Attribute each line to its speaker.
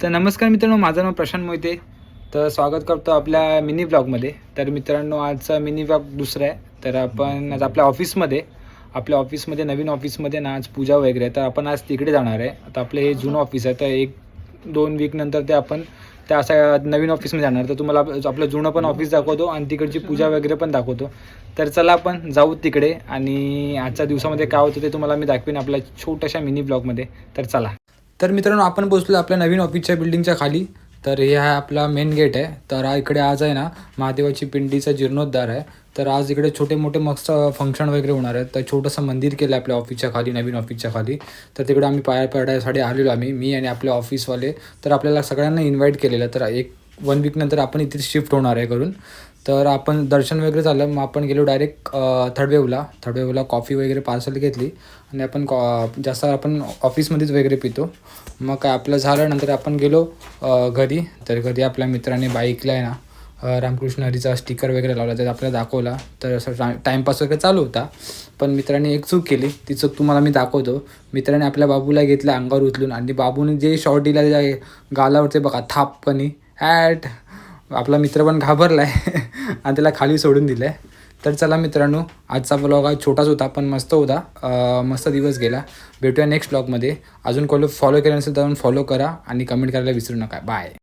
Speaker 1: तर नमस्कार मित्रांनो, माझं नाव प्रशांत मोहिते. तर स्वागत करतो आपल्या मिनी ब्लॉगमध्ये. तर मित्रांनो, आजचा मिनी ब्लॉग दुसरा आहे. तर आपण आज आपल्या ऑफिसमध्ये नवीन ऑफिसमध्ये ना आज पूजा वगैरे आहे. तर आपण आज तिकडे जाणार आहे. आता आपलं हे जुनं ऑफिस आहे, तर 1-2 वीक नंतर ते आपण त्या अशा नवीन ऑफिसमध्ये जाणार. तर तुम्हाला आपलं जुनं पण ऑफिस दाखवतो आणि तिकडची पूजा वगैरे पण दाखवतो. तर चला आपण जाऊ तिकडे आणि आजच्या दिवसामध्ये काय होतं ते तुम्हाला मी दाखवीन आपल्या छोट्याशा मिनी ब्लॉगमध्ये. तर चला. तर मित्रांनो, आपण पोहोचलो आपल्या नवीन ऑफिसच्या बिल्डिंगच्या खाली. तर हे आहे आपला मेन गेट आहे. तर इकडे आज आहे ना महादेवाची पिंडीचा जीर्णोद्धार आहे. तर आज इकडे छोटे मोठे मस्त फंक्शन वगैरे होणार आहेत. तर छोटंसं मंदिर केलं आहे आपल्या ऑफिसच्या खाली, नवीन ऑफिसच्या खाली. तर तिकडे आम्ही पाया पडायसाठी आलेलो मी आणि आपले ऑफिसवाले. तर आपल्याला सगळ्यांना इन्व्हाइट केलेलं. तर 1 वीक नंतर आपण इथे शिफ्ट होणार आहे करून. तर आपण दर्शन वगैरे झालं, मग आपण गेलो डायरेक्ट थर्ड वेवला कॉफी वगैरे पार्सल घेतली आणि आपण जास्त आपण ऑफिसमध्येच वगैरे पितो. मग काय आपलं झाल्यानंतर आपण गेलो घरी. तर घरी आपल्या मित्राने बाईकला आहे ना रामकृष्ण हरीचा स्टिकर वगैरे लावला, तर आपल्याला दाखवला. तर असं टाईमपास वगैरे चालू होता. पण मित्राने एक चूक केली, ती चूक तुम्हाला मी दाखवतो. मित्राने आपल्या बाबूला घेतलं अंगावर उचलून आणि बाबूने जे शॉट दिला त्या गालावरचे बघा थापपणी ॲट. आपला मित्र पण घाबरला आहे आणि त्याला खाली सोडून दिलं आहे. तर चला मित्रांनो, आजचा ब्लॉग छोटाच होता पण मस्त होता. मस्त दिवस गेला. भेटूया नेक्स्ट ब्लॉगमध्ये. अजून फॉलो केलं नसेल तर फॉलो करा आणि कमेंट करायला विसरू नका. बाय.